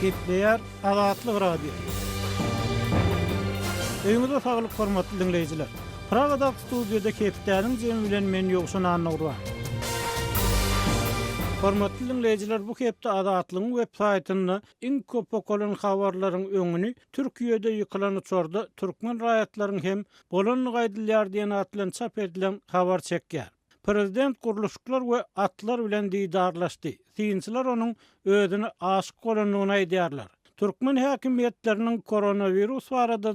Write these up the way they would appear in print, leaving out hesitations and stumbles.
Gepleýär Azatlyk radio. Öňüňizde saglyk hormatly dinleýijiler. Pragada studiýada Kepdäniň jemi bilen men ýogşun anagurwa. Hormatly dinleýijiler, bu hepde Azatlygyň web saýtyny iň köp okulan habarlaryň öňüni Türkiýede ýykylan uçurda türkmen raýatlaryň hem bolan gaýdylýar diýen atlan çap edilen habar çekýär. Prezident guruluşyklar we atlar bilen diýdarlaşdy. Synçylar onuň özüni aşyk bolanyny aýdýarlar. Türkmen häkimetleriniň koronavirus barada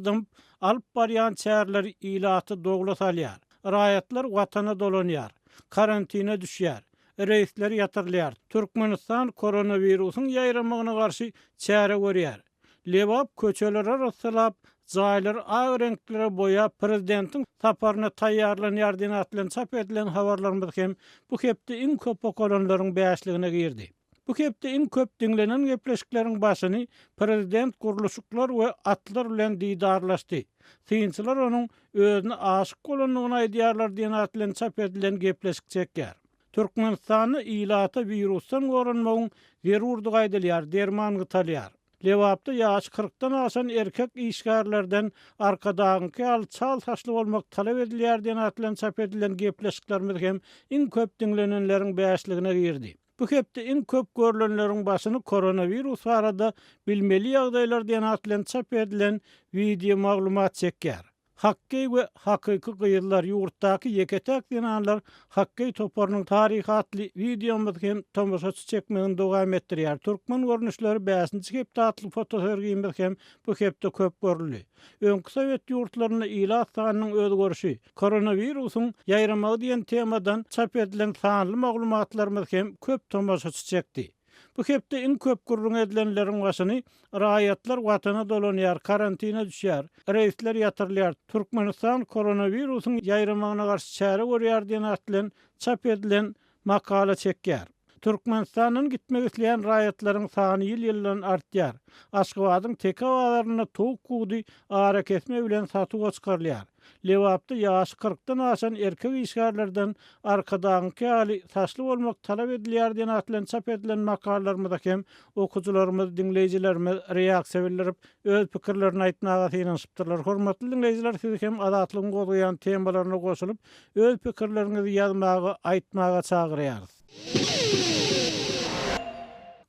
alyp barýan çäreleri ilaty dogula salýar. Raýatlar watana dolanýar, karantina düşýär, reisler ýatyrlýar. Türkmenistan koronavirusyň ýaýramagyna garşy çäre görýär. Lewap köçeler arasylap zaýlar aý renklere boýap prezidentiň saparyna taýýarlanýar diýen atlan çap edilen habarlarymyz hem bu hepde iň köp okulanlaryň bäşligine girdi. Bu hepde iň köp dinlenen gepleşikleriň başyny prezident guruluşyklar we atlar bilen diýdarlaşdy. Synçylar onuň özüni aşyk bolanyny aýdýarlar diýen atlan çap edilen gepleşik çekýär. Türkmenistany ilata virusdan gorunmagyň zerurdy gaýdylýar, derman gytalýar. Lewapda ýaş 40-dan aşan erkek işgärlerden arkadaňky alçal saçly bolmak talap edilýär diýen atlan çap edilen gepleşiklerimiz hem iň köp dinlenenleriň bäşligine girdi. Bu hepde iň köp görülenleriň başyny koronavirus barada bilmeli ýagdaýlar diýen atlan çap edilen video maglumat çekýär. Hakky we hakyky gyýylar ýurtdaky yeketek dinanlar Hakky toparynyň tarihatly videomyz hem tomoşaçy çekmegini dowam etdirýär. Türkmen görnüşleri bäsinçi hepde atly fotosergimiz hem bu hepde köp görülýär. Öňkü Sowet ýurtlaryna ilat sanynyň özgörüşi, koronavirusyň ýaýramagy diýen temadan çap edilen sanly maglumatlarymyz hem köp tomoşaçy çekdi. Bu hepde iň köp gurrun edilenleriň başyny raýatlar watana dolanýar, karantina düşýär, reisler ýatyrlýar. Türkmenistan koronavirusyň ýaýramagyna garşy çäre görýär diýen atlan çap edilen makala çekýär. Türkmenistanyň gitmek isleýän raýatlaryň sany ýyl-ýyldan artýar. Aşgabatyň tekawalaryna towuk gudy ara kesme bilen satyga çykarylýar. Lewapda ýaşy 40-dan aşan erkek işgärlerden arkadaňky ýaly saçly bolmak talap edilýär diýen atlan çap edilen makalalarymyzda hem okujularymyz, dinleýijilerimiz reaksiýa bildirip öz pikirlerini aýtmaga synanypdyrlar. Hormatly dinleýijiler, siz hem Azatlygyň goýan temalaryna goşulyp öz pikirlerinizi ýazmaga, aýtmaga çagyrýarys.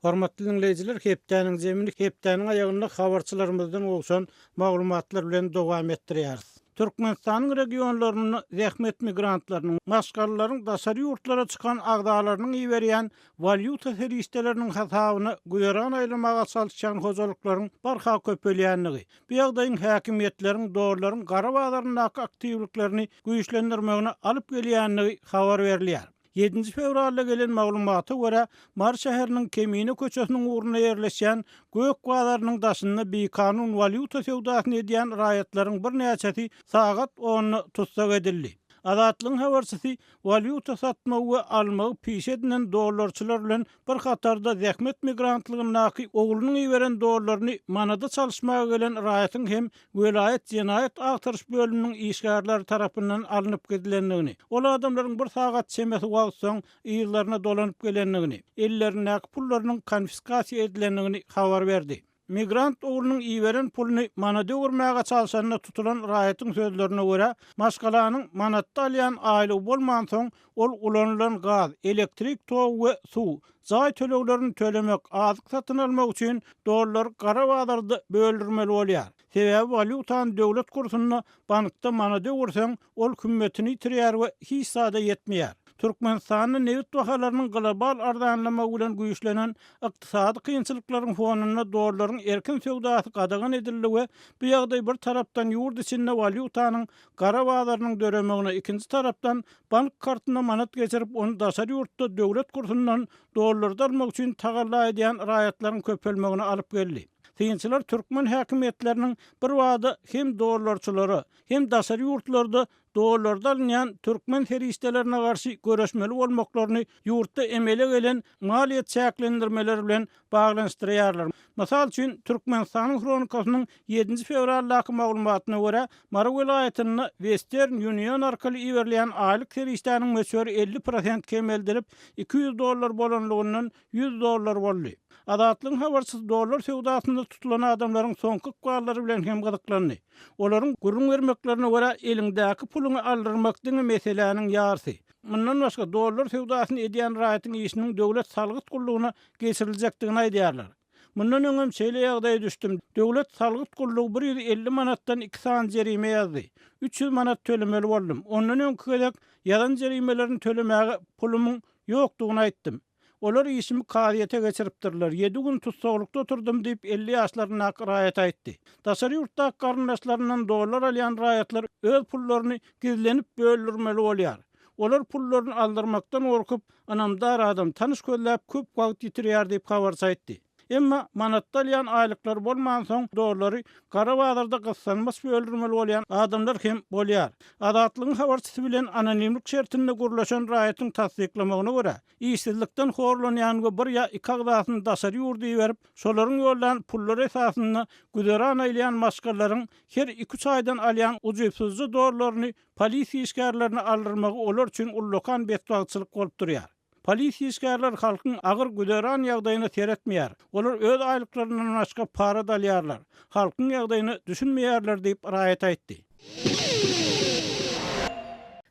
Hormatly dinleýijiler, Hepdäniň jemini Hepdäniň aýagyna habarçylarymyzdan ogşan maglumatlar bilen dowam etdirýäris. Türkmenistanyň regionlaryny zähmet migrantlarynyň, maşgarlaryň daşary ýurtlara çykan agdalarynyň iýerýän valyuta seristeleriniň hasabyny guýaran aýlamaga çalışan hojalyklaryň barha köpelýänligi, bu ýagdaýyň häkimetleriň dogrulyň gara bazaryndaky aktiwliklerini güýçlendirmegine alyp gelýänligi habar berilýär. 7 fevralda gelen maglumata görä Mar şäheriniň Kemine köçesiniň uğruna ýerleşýän gök bazarnyň daşynda bekanun valyuta sewdasyny edýän raýatlaryň bir näçesi sagat 10 tutsak edildi. Azatlygyň habarçysy valyuta satma we almagy piş edilen dollarçylar bilen bir hatarda zähmet migrantlygyny oglunyň iýeren dollaryny manada çalışmaga gelen raýatyň hem welaýet jenaýat agtyryş bölüminiň işgärleri tarapyndan alınıp gedilenligini, ol adamlaryň bir sagat çemesi wagtsoň ýyllaryna dolanyp gelenligini, ellerindäki pullarynyň konfiskasiýa edilenligini habar berdi. Migrant oglunyň iýeren puluny manada öwürmäge çalışanyna tutulan raýatyň sözlerine görä, maşgalanyň manatda alýan aýly bolman soň ol ulanylan gaz, elektrik, tow we suw, zaý töleglerini tölemek, azyk satyn almak üçin dollar gara bazarda böldürmeli bolýar. Sebäbi valyutany döwlet kursyna bankda manada öwürseň ol kümmetini ýitirýär we hiç sada ýetmeýär. Türkmenistanyň newit bahalarynyň global arzanlamagy bilen güýçlenen ykdysady kynçylyklaryň fonuna dollaryň erkin sewdasy gadagan edildi we bu ýagdaý bir tarapdan ýurt içinde valyutanyň gara bazarynyň döremegine, ikinji tarapdan bank kartyna manat geçirip onu daşary ýurtda döwlet kursundan dollardy almak üçin tagalla edýän raýatlaryň köpelmegine alyp geldi. Synçylar Türkmen häkimetleriniň bir wada hem dollarçylary hem daşary ýurtlarda doğullarda alınýan türkmen feriştelerine garşy göreşmeli bolmaklaryny ýurtda emele gelen maliýet çäklendirmeleri bilen baglanyşdyrýarlar. Masal üçin Türkmenistanyň Kronikasynyň 7 fevraldaky maglumatyna görä Mara welaýatyna Western Union arkaly iberlen aýlyk feriştanyň möçberi 50% kemeldirip $200 bolanlygyndan $100 boldy. Adatlyň habarçyz dolar sewdasynda tutulan adamlaryň soňky gwallary bilen hem gyzyklandy. Olaryň gurrun vermeklerine görä elindäki puluny aldyrmak diňe meseleniň ýarsy. Mundan başga dolar sewdasyny edýän raýatyň işiniň döwlet salgyt gullugyna geçiriljekdigini aýdýarlar. Mundan öňem şeýle ýagdaýa düşdüm. Döwlet salgyt gullugy 150 manatdan 2 san jerime ýazdy. 300 manat tölemeli boldum. Ondan öňki gelek ýalan jerimelerini tölemäge pulumyň ýokdugyny aýtdym. Olar işimi kadyýete geçiripdirler. 7 gün tutsaqlykda oturdum diýip 50 ýaşlaryna raýat aýtdy. Daşary ýurtdaky garyndaşlaryndan dolar alýan raýatlar öz pullaryny gizlenip bölürmeli bolýar. Olar pullaryny aldyrmakdan gorkup, anamdar adam tanyş gözläp köp wagt ýitirýär diýip habar saýtdy. Emma manatda alýan aýlyklar bolmagan soň dolary gara bazarda gyssanmas bölürmeli bolýan adamlar hem bolýar. Adatlygyň habarçysy bilen anonimlik şertinde gurlaşan raýatyň tasdiklamagyna görä, işsizlikden horlanýan we bir ýa 2 agdasyny daşary ýurdy berip, şolaryň ýollan pullar esasyna güderan aýlayan maşgalaryň her 2-3 aýdan alýan ujutsuzly dolary polisiýa işgärlerini aldyrmagy olar üçin ullukan betbagçylyk bolup durýar. Polisiýa işgärler halkyň agyr güderan ýagdaýyna seretmeýär. Olar öz aýlyklarynyň başga para dalýarlar. Halkyň ýagdaýyny düşünmeýärler diýip raýat aýtdy.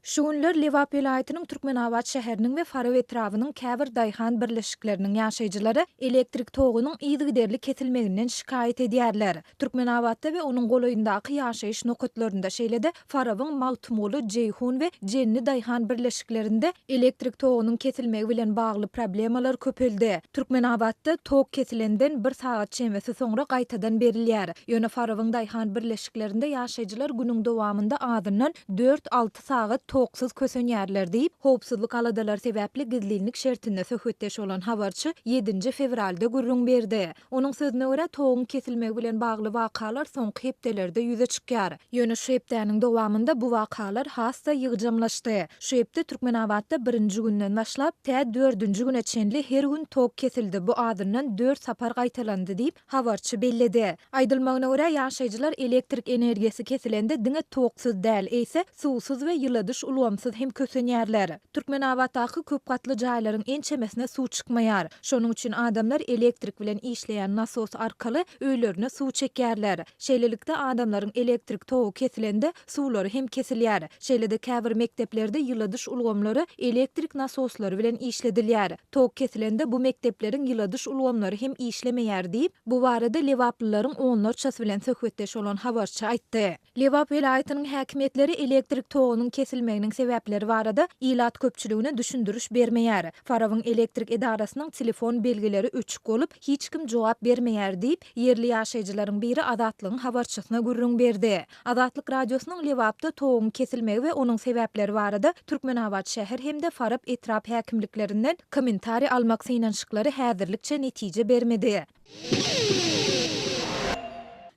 Şu günler Lewap vilayatynyň Türkmenabad şäheriniň we Faraw etrawynyň käbir daýhan birleşikleriniň ýaşaýjylary elektrik togunyň ýygy kesilmeginden şikayet edýärler. Türkmenabadda we onuň golaýyndaky ýaşaýyş nokatlarynda şeýlede Farawyň Maltumulu, Jeyhun we Jenni daýhan birleşiklerinde elektrik togunyň kesilmegi bilen bagly problemalar köpeldi. Türkmenabadda tog kesilenden 1 saat çemesi soňra gaýtadan berilýär. Ýöne Farawyň daýhan birleşiklerinde ýaşaýjylar günüň dowamında adından 4-6 saat toksuz kösenýärler diýip howpsuzlyk aladalar sebäpli gizlilik şertinde söhbetdeş olan habarçy 7 fevralda gurrun berdi. Onuň sözüne görä togyň kesilmegi bilen bagly wakalar soňky hepdelerde ýüze çykýar. Ýöne şu hepdäniň dowamında bu wakalar hassa ýygjamlaşdy. Şu hepde Türkmenabadda 1-nji günden başlap tä 4-nji güne çenli her gün tog kesildi. Bu adından 4 sapar gaýtalandy diýip habarçy belledi. Aýdylmagyna görä ýaşaýjylar elektrik energiýasi kesilende diňe togsuz däl, eýse suwsuz we ýyladys ulgamsız hem kösenýärler. Türkmenabaddaky köp gatly jaýlaryň en çemesine suw çykmaýar. Şonuň üçin adamlar elektrik bilen işleýän nasos arkaly öýlerine suw çekýärler. Şeýlelikde adamlaryň elektrik togu kesilende suwlary hem kesilýär. Şeýlede käbir mekteplerde ýyladys ulgamlary elektrik nasoslary bilen işledilýär. Tog kesilende bu mektepleriň ýyladys ulgamlary hem işlemeýär diýip bu barada Lewaplylaryň onlarçasy bilen söhbetdeş olan habarçy aýtdy. Lewap vilayatynyň häkimetleri elektrik togunyň kesilmeginiň sebäpleri barada ilat köpçüligine düşündürüş bermeýär. Farawyň elektrik edarasynyň telefon belgileri öçük bolup, hiç kim jogap bermeýär diýip yerli ýaşaýjylaryň biri Adatlygyň habarçysyna gurrun berdi. Adatlyk radiosynyň Lewapda toguň kesilmegi we onuň sebäpleri barada Türkmenabad şäher hemde Faraw etrap häkimliklerinden kommentari almak synanşyklary häzirlikçe netije bermedi.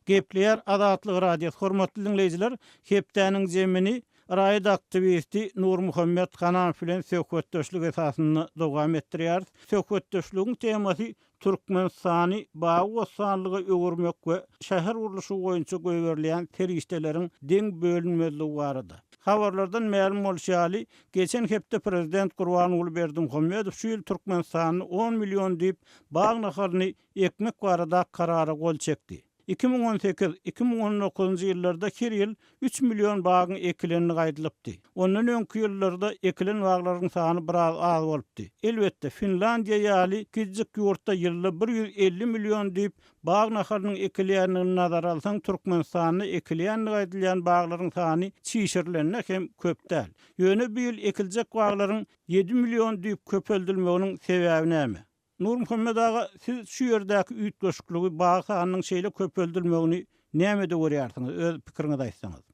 Gepleýär Adatlyk radiosyny hormatly dinleýijiler, hepdäniň jemini raýat aktivisti Nur Muhammed Hanan bilen söhbetdeşlik esasyny dowam etdirýär. Söhbetdeşligiň temasy Türkmenistany bagy we sanlygy öwürmek we şäher uruluşy boýunça göwerilýän ferişteleriň deň bölünmezligi barada. Habarlardan ma'lum bolýaly, geçen hepde prezident Gurbanuly Berdimuhammedow şu ýyl Türkmenistany 10 milyon diýip bag naharyny ekmek barada karara gol çekdi. 2018-2019 ýyllarda her ýyl 3 milyon bagyň ekilenini gaýdylypdy. Ondan öňki ýyllarda ekilen baglaryň sany biraz az bolupdy. Elbetde Finlandiýa ýaly kiçik ýurtda ýylda 150 milyon diýip bag naharynyň ekilýänini nazara alsaň, Türkmenistanyny ekilýän gaýdylýan baglaryň sany çişirlenne hem köp däl. Ýöne bu ýyl ekiljek baglaryň 7 milyon diýip köpeldilmeginiň sebäbi näme? Nur Muhammed ağa, siz şu yerdäki üýt göşükliги bagy sanynyň şeýle köpeldilmegini nämede görýärsiňiz? Öz pikiriňizi aýtsaňyz.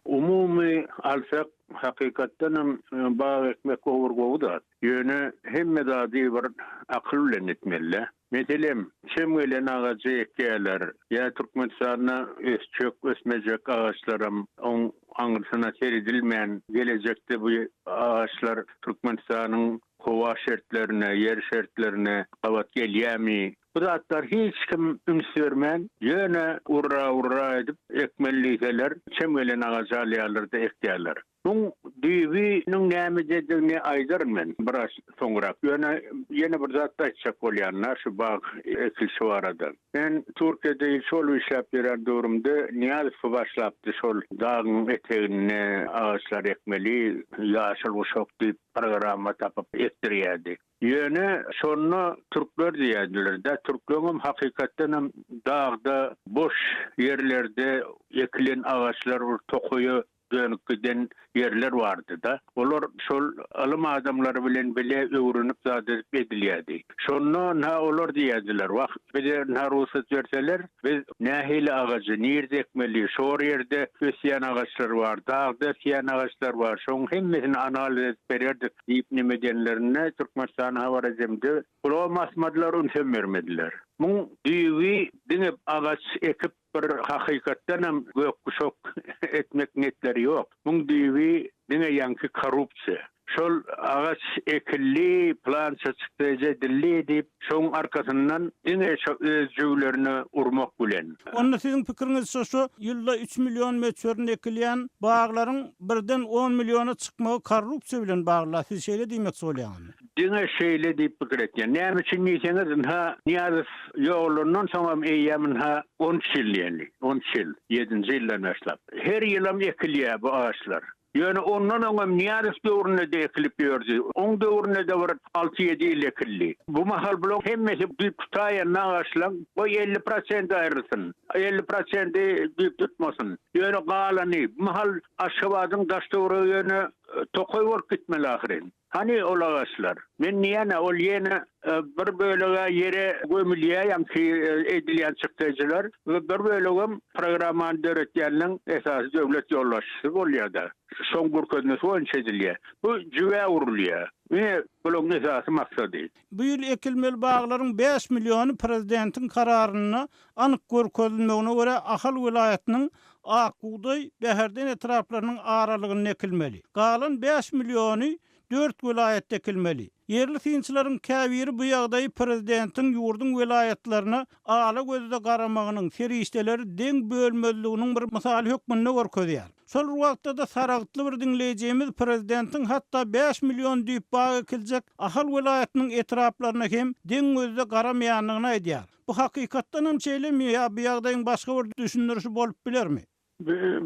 Umumi alsak hakikatten bağ ekmek olur goğuda. Yönü hemme zadi bir akıl bilen etmeli. Meselem, çemgelen ağacı ekkeler, ya Türkmenistan'a çök ösmecek ağaçlarım, on anırsına seridilmeyen gelecekte bu ağaçlar Türkmenistan'ın hava şartlarına, yer şartlarına kavat gelýärmi? Bu zatlar hiç kim ünsürmen, yöne urra edip ekmelliyseler, çemgelen ağacı alýarlar da ekýärler. Bu düýbiniň näme dediğini aýdyrmen biraz soňrak. Ýene bir zatda aýtsak bolýanlar şu bag ekilşi barada. Ben Türkiýede şol işläp beren durumda Niyazov başlapdy şol dağın etegine ağaçlar ekmeli, ýaşyl uşak diýip programa tapyp ekdirýärdi. Ýöne şonu türkler diýerler de, türklerim hakykatdan dağda boş yerlerde ekilen ağaçlar tokuyu dönükden yerler vardı da. Olar şol alım adamları bilen bile öwrünüp zat edilýärdi. Şonu na olar diýerdiler. Wagt bize na ruhsat berseler, biz nähili ağacı nerede ekmeli, şor yerde kösýän ağaçlar var, dağda kösýän ağaçlar var. Şoň hemmesini analiz edip bererdik diýip nime diýenlerine Türkmenistan habar edemdi. Olo masmadlar ünsem bermediler. Bu düýbi diňip ağaç ekip bir hakykatdan hem gökkuşok etmek netleri yok. Bu düýbi diňe ýanky korrupsiýa. Şol ağaç ekilli, plan çykyjy dilli diýip şoň arkasyndan diňe jüwlerini urmak bilen. Onda sizin pikiriňiz şu ýylda 3 milyon metrden ekilýän baglaryň birden 10 milyona çykmagy korrupsiýa bilen bagla. Siz şeýle diýmek bolýarmy? Diňe şeýle diýip pikir etýän. Näme üçin diýseňiz, ha Niyazov ýolundan soňra eýämin ha 10 ýyl ýeli. 10 ýyl, 7-nji ýyldan başlap. Her ýylym ekilýär bu ağaçlar. Yani ondan öňem Niyazov döwründe de ekilip ýördi. Oň döwründe de bir 6-7 ýyl ekildi. Bu mahal blok hemmesi bir tutaýan ağaçlar bu 50% aýrysyn. 50% bir tutmasyn. Ýöne galany mahal Aşgabatyň daşdöwrü ýöne tokoy bolup gitmeli ahirin. Hani ol ağaçlar? Men niýene ol ýene bir bölege ýere gömülýär ki edilýän çykdyjylar we bir bölegem programmany döretýänliň esasy döwlet ýollaşysy bolýar-da. Soň gurkadny soň çedilýär. Bu jüwe urulýar. Ve bulun esasy maksady. Bu ýyl ekilmeli baglaryň 5 milyony prezidentiň kararyna anyk görkezilmegine görä Ahal welaýatynyň Akguday Beherden etraplarynyň aralygyny ekilmeli. Galan 5 milyony 4 welaýatda ekilmeli. Yerli synçylaryň käbiri bu ýagdaýy prezidentiň ýurdun welaýatlaryna ala gözde garamagynyň serişdeleri deň bölmeliliginiň bir misaly hökmünde görkezýär. Şol wagtda da saragtly bir dinleýjimiz prezidentiň hatda 5 milyon diýip bag ekiljek Ahal welaýatynyň etraplaryna hem deň gözde garamaýanlygyny aýdýar. Bu hakykatdan hem çeýlemi ýa bu ýagdaýyň başga bir düşündürüşi bolup bilermi?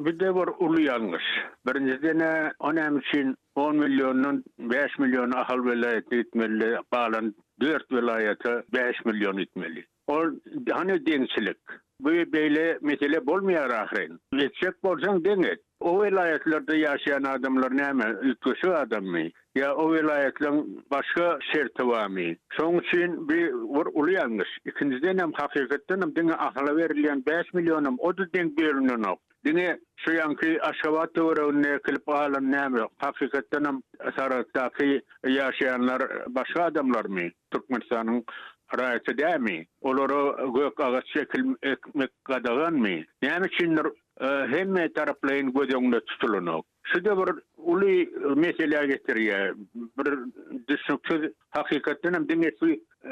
Bir de var ulu yanlış. Birinciden önem için 10 milyonun 5 milyon ahal velayeti etmeli, bağlan 4 velayeti 5 milyon etmeli. O hani denkçilik. Bu böyle mesele bolmaýar ahirin. Geçecek bolsaň deňet. O velayetlerde yaşayan adamlar näme? Ülkesi adam mı? Ya o velayetleriň başka şerti barmy? Şoň üçin bir ulu yanlış. İkinciden hem hakykatdan hem diňe ahla berilýän 5 milyonum o da denk berilýän. Diňe şu ýanky Aşgabat döwrüne kilip alan näme? Hakykatdan hem Saratdaky ýaşaýanlar başga adamlarmy? Türkmenistanyň raýaty dämi? Olary gök agaç ekmek gadaganmy? Näme üçindir hemme taraplaryň göz tutulanyk? Şu da bir uly mesele getirýär. Bir düşünçli hakykatdan hem diňe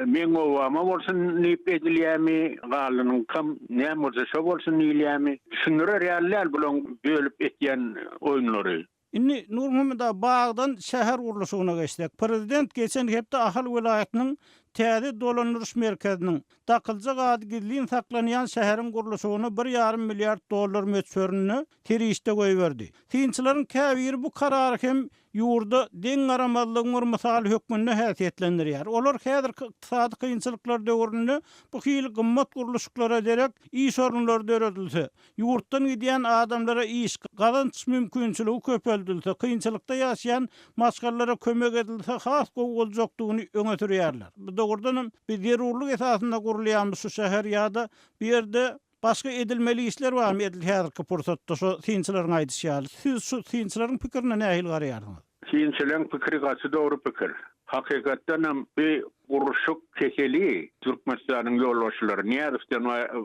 men owama bolsun niýip edilýärmi, galynyň kam näme bolsa şo bolsun niýilýärmi? Şunlara reallar bilen bölüp etýän oýunlary. Inni Nurmuhammad Bağdan şäher gurulşygyna geçdik. Prezident geçen hepde Ahal welaýatynyň täze dolanýaryş merkeziniň dakylja gadgirliğin saklanýan şäheriň gurulşygyna 1,5 milyard dollar möçberini terişde goýberdi. Synçylaryň käbiri bu karary hem ýurda deň garamadlygyň bir misaly hökmünde häsiýetlendirýär. Olar häzir ykdysady kynçylyklar döwründe bu hili gymmat gurulşyklara ederek iş orunlary döredilse, ýurtdan gidýän adamlara iş, gazanç mümkinçiligi köpeldilse, kynçylykda ýaşaýan maşgallara kömek edilse, has gowuljakdygyny öňe sürýärler. Bu dogrudan bir zerurlyk esasynda gurulýan şu şäher ýa-da bir ýerde başga edilmeli işler barmy edil häzirki pursatda şo synçylaryň aýdyşýaly. Siz şu synçylaryň pikirine nähil garaýardyňyz? Synçylaryň pikiri gaçy dogry pikir. Hakykatdan bir uruşuk kekeli Türkmenistanyň ýolbaşçylary Niýazowdan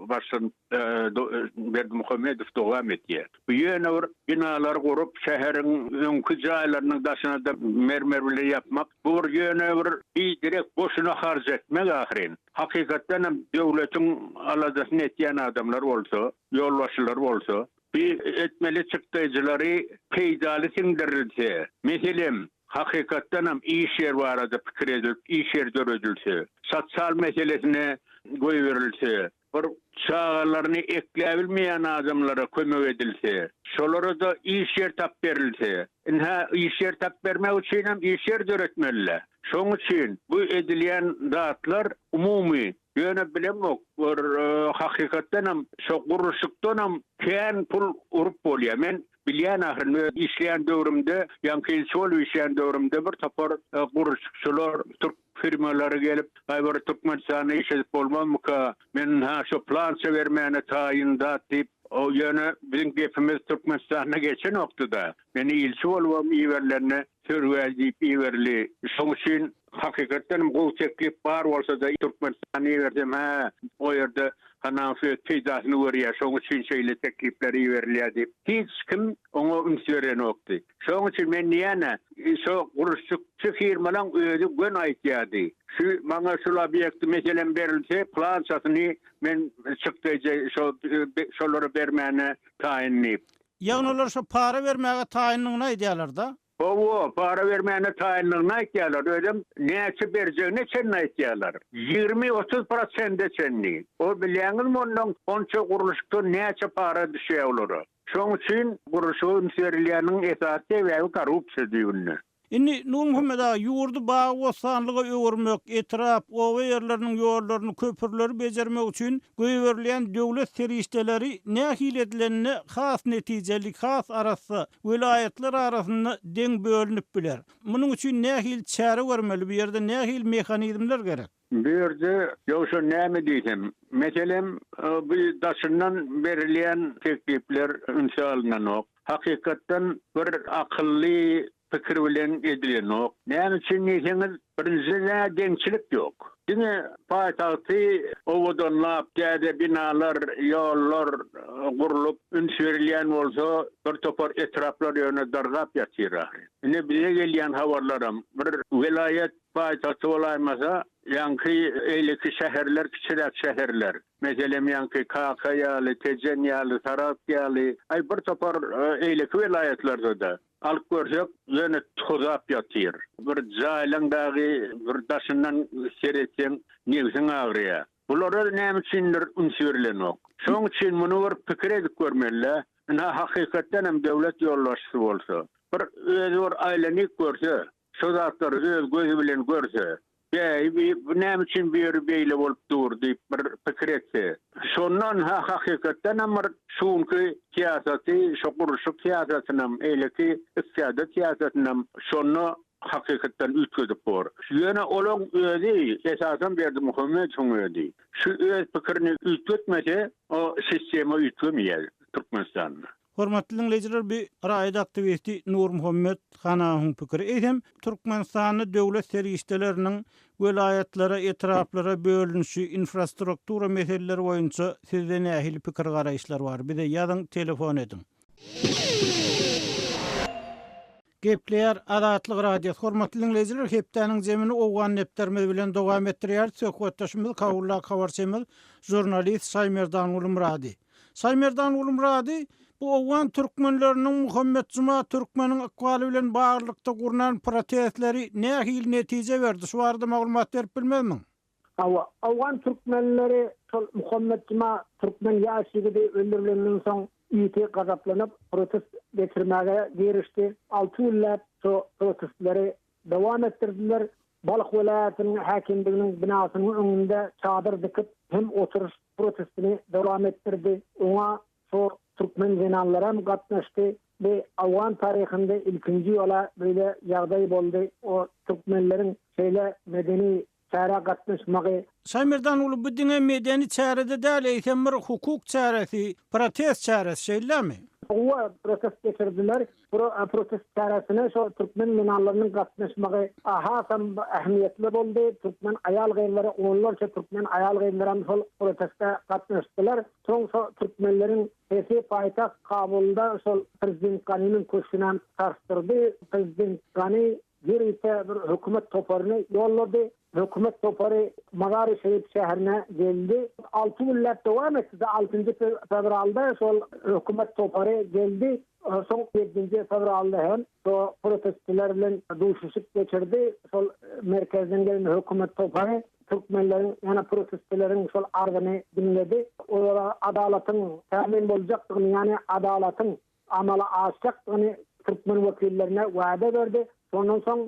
başyn Berdimuhammedow dowam etýär. Bu ýöne binalar gurup şäheriň öňkü jaýlarynyň daşyna da mermer bilen ýapmak, bu ýöne bir direkt boşuna harj etmek ahyrin. Hakykatdan döwletiň aladasyny etýän adamlar bolsa, ýolbaşçylar bolsa, bir etmeli çykdyjylary peýdaly sindirilse, meselem hakykatdan iş yer barada pikir edilip, iş yer görülse, sosyal meselesine goý berilse, bir çağalaryny ekleýe bilmeýän adamlara kömek edilse, şolara da iş yer tap berilse, iş yer tap bermek üçin hem iş yer döretmeliler. Şoň üçin bu edilýän zatlar umumy ýöne bilemok, hakykatdan hem şo guruşykdan hem kän pul urup bolýar. Men bilýän ahyryn işleýän döwrümde, ýa-ni şol işleýän döwrümde bir tapar guruşykçylar, Türk firmalary gelip, aýbar Türkmenistana işledip bolmamyka, men şo plança bermäne taýynda diýip, o ýöne bizim gepimiz Türkmenistana geçen noktada. Meni ilçi bolmam iýerlerine sörgäjip iýerli. Şoň üçin hakykatdan bu teklip bar bolsa da Türkmenistana ýerdem, o ýerde hanafi peýdasyny görýär. Şoň üçin şeýle teklipleri ýerilýär diýip hiç kim oňa ünsüren okdy. Şoň üçin men ýene şo guruşçy firmalaryň öýüdi gün aýtýardy. Şu maňa şu obyekti meselem berilse, plançasyny men çykdyjy şolary bermäne taýinlip. Ýagny olar şo para bermäge taýinlygyny aýdýarlar da. O para vermäne taýinlygyny aýtýarlar. Ödem näçe berjegine çen aýtýarlar. 20-30% çenli. O bilýäňizmi ondan onça guruluşda näçe para düşýär olar. Şoň üçin guruluşyň serilýäniň esasy we korrupsiýa diýilýär. Inni Nur Muhammed ağa ýurdu bagy wosanlyga öwürmek, etrap, owa ýerleriniň ýollaryny, köpürleri bejermek üçin göýberilýän döwlet serişdeleri nähil edilenini has netijelik, has arasy, vilayetler arasynda deň bölünip biler. Munyň üçin nähil çäre görmeli, bu ýerde nähil mehanizmler gerek. Bu ýerde ýoksa näme diýsem, meselem bu daşyndan berilýän teklipler ünsalynok. Hakykatdan bir akylly pikir bilen edilýän ok. Näme üçin diýseniz, birinjide deňçilik ýok. Ýene paýtagty owadanlap däde binalar, ýollar gurulup ünserilýän bolsa, bir topar etraplar ýöne dargap ýatýar. Ine bize gelýän habarlarym bir vilayet paýtagty bolaýmasa, ýa-ni eýleki şäherler, kiçirek şäherler. Meselem ýa-ni Kakaýaly, Tejenýaly, Saratýaly, bir topar eýleki vilayetlerde de alyp görsek, ýöne tozap ýatyr. Bir jaýlandagy bir daşyndan seretsen, negisiň agyrýar. Bulara näme üçindir ünsürilenok. Şoň üçin muny bir pikir edip görmeliler. Hakykatdan hem döwlet ýolbaşçysy bolsa, bir özür aýlanyk görse, şo zatlar öz gözü bilen görse, näme üçin bir beýle bolup dur diýip bir pikir etse. Şondan hakykatdan hem şuňky siýasaty, şo guruşyk siýasatynam, eýleki iqtisadiýat siýasatynam şonu hakykatdan ütgedip bor. Ýöne olaň özi esasen Berdimuhammedow özi. Şu öz pikirini ütgetmese, o sistema ütgemýär Türkmenistanda. Hormatly dinleyijiler, bir raýat aktivisti Nur Muhammed Hanahyň pikiri edem, Türkmenistanyň döwlet serişdeleriniň welaýatlary, etraplara bölünüşi, infrastruktura meseleleri boýunça sizde nähili pikir garaýşlar bar? Bir de ýazyň, telefon edin. Gepleýär Adatlyk radiosi. Hormatly dinleyijiler, hepdeniň jemini owgan nepderimiz bilen dowam etdirýär. Söhbetdeşimiz Kawulla Kawarçymyz, jurnalist Saýmerdan Ulumrady. Saýmerdan Ulumrady bu owgan türkmenleriniň Muhammed Juma türkmeniň akwaly bilen baglykda gurunan protestleri nähil netije berdi? Şu barada maglumat berip bilmezmi? Owgan türkmenleri Muhammed Juma türkmen ýaşygynda öldürilenden soň ýeti gazaplanıp protest geçirmäge girişdi. 6 ýyllap şu protestleri dowam etdirdiler. Balyk welaýatynyň häkimliginiň binasynyň öňünde çadyr dikip hem oturuş protestini dowam etdirdi. Oňa şu Türkmen jenallara gatnaşdy ve Awgan taryhynda ilkinji ýola böyle ýagdaý boldy. O türkmenleriň şeýle medeni çäre gatnaşmagy Samirdan ulu bu diňe medeni çärede däl eýsem bir hukuk çäresi, protest çäresi şeýlemi? Owa protest geçirdiler. Protest çaresine şu Türkmen minarlarının gatnaşmagy ahasam ähmiýetli boldy. Türkmen ayal gaýlary onlarça Türkmen ayal gaýlary şol protestde gatnaşdylar. Soň Türkmenlerin hesi paýtagt Kabulda şol prezident Ganynyň köşünden tartışdyrdy. Prezident Gany ýerite bir hökümet toparyny ýollady. Hökümet toparı Mazar-ı Şerif şäherine geldi. 6 millet dowam etdi. 6 fevralda şol hökümet toparı geldi. Soň 7 fevralda hem so protestçiler bilen duşuşyp geçirdi. Şol merkezden gelen hökümet toparı Türkmenlerin yana protestçilerin şol argyny dinledi. Olara adalatyň tämin boljakdygyny, yani adalatyň amala aşjakdygyny Türkmen wekillerine wada berdi. Sondan soň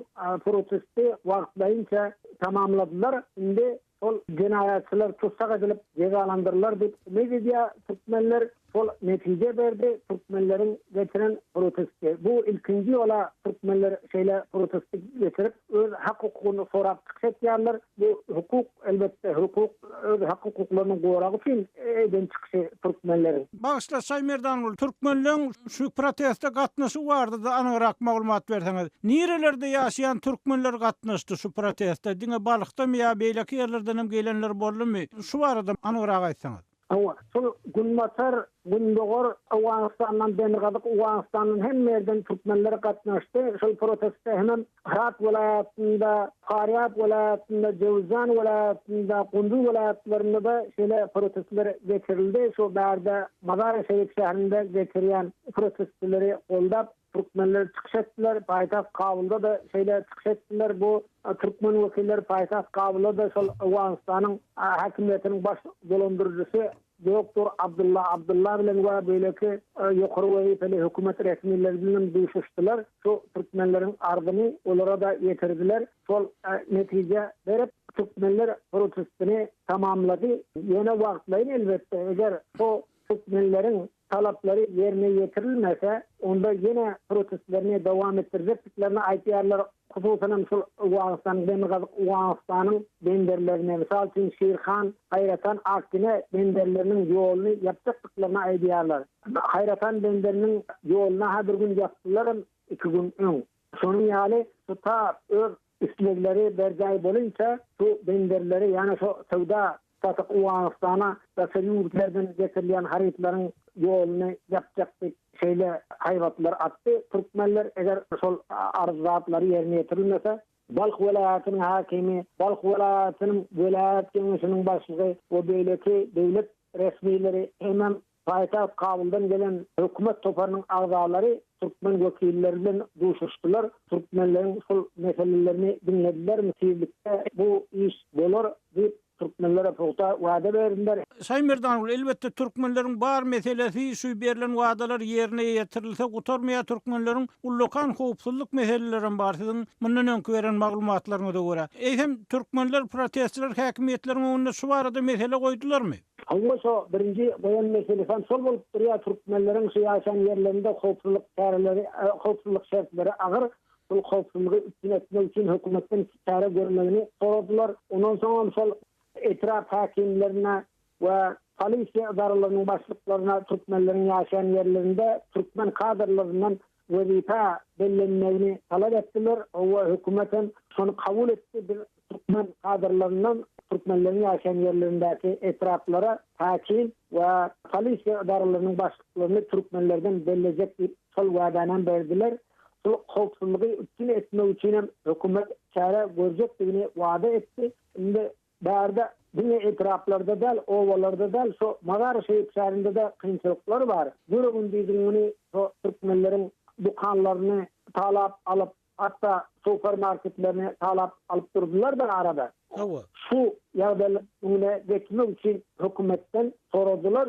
protesti wagtlaýynça tamamladylar. Indi ol cinayetçiler tutsak edilip cezalandırırlar diýip media Türkmenler sol netije berdi. Türkmenlerin geçiren protesti. Bu ilkinci ola Türkmenler şeýle protesti geçirip öz hak hukukyny sorap çykýarlar. Bu hukuk elbette hukuk öz hak hukuklaryny goragy üçin eden çykşy Türkmenlerin. Bağışla Saymerdan Türkmenlerin şu proteste gatnaşy bardy da anyrak maglumat berseňiz. Nerelerde ýaşaýan Türkmenler gatnaşdy şu proteste? Diňe Balykdamy ýa beýleki ýerlerden hem gelenler boldymy? Şu barada anyrak aýtsaňyz. Awa, şol Günbatar, Gündogor, Awganistandan Demirgazyk, Awganistanyň hem ýerden Türkmenler gatnaşdy. Şol protestde hem Herat vilayatynda, Faryab vilayatynda, Jowzan vilayatynda, Gundu vilayatlarynda da şeýle protestler geçirildi. Şu bärde Mazar-ı Şerif şäherinde geçirilen protestleri goldap Türkmenler çykyş etdiler. Paýtagt Kabulda da şeýle çykyş etdiler. Bu Türkmen wekilleri paýtagt Kabulda da şol Awganistanyň hakimiýetiniň baş dolandyrjysy Doktor Abdullah bilen we beýleki ýokary wezifeli hökümet resmiýetleri bilen duşuşdylar. Şu Türkmenleriň ardyny olara da ýetirdiler. Şol netije berip Türkmenler protestini tamamlady. Ýene wagtlaýyn elbetde. Eger o Türkmenleriň talaplary yerine ýetirilmese, onda ýene protestlerini dowam etdirjeklerini aýtýarlar. Hususan şu Awganistan Demirgazyk Awganistanyň benderlerine, misal üçin Şerhan, Hayratan Akdine benderleriniň ýoluny ýapjakdyklaryny aýdýarlar. Hayratan benderiniň ýoluna ha bir gün ýapdylar, 2 gün öň. Şonuň ýaly tuta öz islegleri berjay bolunça şu benderleri, ýani şu sowda satyk Awganistana we ýurtlardan getirilýän haritlaryň ýoluny ýapjakdyk şeýle haýwatlar atdy. Türkmenler eger şol arzuatlary ýerine ýetirilmese, Balk welayatynyň hakimi, Balk welayatynyň welayat keňeşiniň başlygy we beýleki döwlet resmiýetleri hem paýtagt Kabuldan gelen hökümet toparynyň agzalary Türkmen wekilleri bilen duşuşdylar. Türkmenleriň şol meselelerini dinlediler. Müsiblikde bu iş bolar diýip Türkmenlere pogta wada berdiler. Saymerdan elbette Türkmenlerin bar meselesi şu berilen wadalar yerine ýetirilse gutarmaýa Türkmenlerin ullukan howpsuzlyk meselelerini barsyň mundan öňkü beren maglumatlaryna da görä. Eýsem Türkmenler protestçiler häkimiýetleriň önüne şu barada mesele goýdularmy? Hawa şo birinji goýan meselesi şol bolup durýar. Türkmenleriň syýasy ýerlerinde howpsuzlyk çäreleri, howpsuzlyk şertleri agyr. Bu howpsuzlygy üstün etmek üçin hökümetten çare görmegini soradylar. Ondan soň şol etraf hakimlerine ve polisiya idaralarının başlıklarına Türkmenlerin yaşayan yerlerinde Türkmen kadrlarından vezife belirlenmesini talep ettiler. O hükümetin şunu kabul etti. Bir Türkmen kadrlarından Türkmenlerin yaşayan yerlerindeki etraflara hakim ve polisiya idaralarının başlıklarını Türkmenlerden belirleyecek bir sol vadanan verdiler. Sol hukukçuluğu üstün etmek için hükümet çare görecektiğini vada etti. Şimdi bärde diňe etraflarda däl, owalarda däl, şu Mazar-ı Şerif şäherinde de kynçylyklar bar. Gürüň diýdiňini şu Türkmenleriň dukanlaryny talap alyp, hatda supermarketlerini talap alyp durdular da arada. Hawa. Şu ýagdaýlaryny geçmek üçin hökümetten soradylar,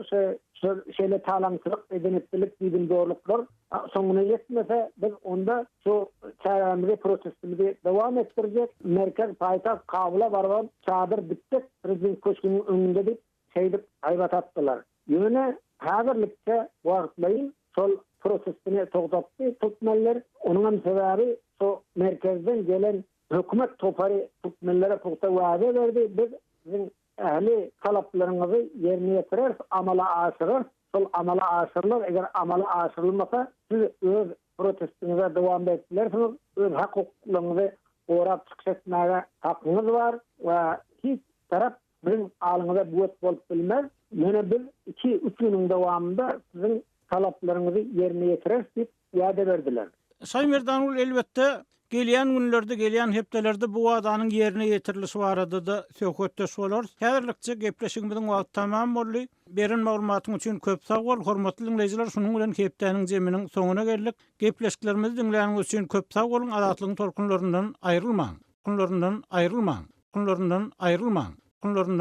şeýle talançylyk, edenetçilik diýdiň doğruluklar soňuna ýetmese, biz onda şu çäremizi, prosesimizi dowam etdirjek. Merkez paýtagt Kabula barban çadır bitdik, prezident köşküniň öňünde diýip şeýdip aýbat atdylar. Ýöne häzirlikde wagtlaýyn şol prosesini togdatdy Türkmenler. Onuň sebebi şu merkezden gelen Hökümet topary türkmenlere pukta wada berdi. Bizim ähli talaplarınızı yerine getirer, amala aşırır. Sol amala aşırılır. Eger amala aşırılmasa siz öz protestinize devam ettilersiniz. Öz hakuklarınızı orap çıkış etmeye hakkınız var ve hiç taraf bizim alınıza buet bolup bilmez. Yine bir 2-3 günün devamında sizin talaplarınızı yerine getirir deyip wada berdiler. Sayın Merdanul, elbette gelýän günlerde, gelýän hepdelerde bu wagtyň ýerine ýetirilişi barada da söhbetdeş bolar. Häzirlikçe gepleşigimiziň wagty tamam boldy. Beren maglumatyň üçin köp sag bol. Hormatly dinleýijiler, şunuň bilen hepdeniň jeminiň soňuna geldik. Gepleşiklerimizi dinleýäniňiz üçin köp sag bolun. Azatlygyň torkunlaryndan aýrylmaň. Kunlaryndan aýrylmaň. Kunlaryndan aýrylmaň. Kunlaryndan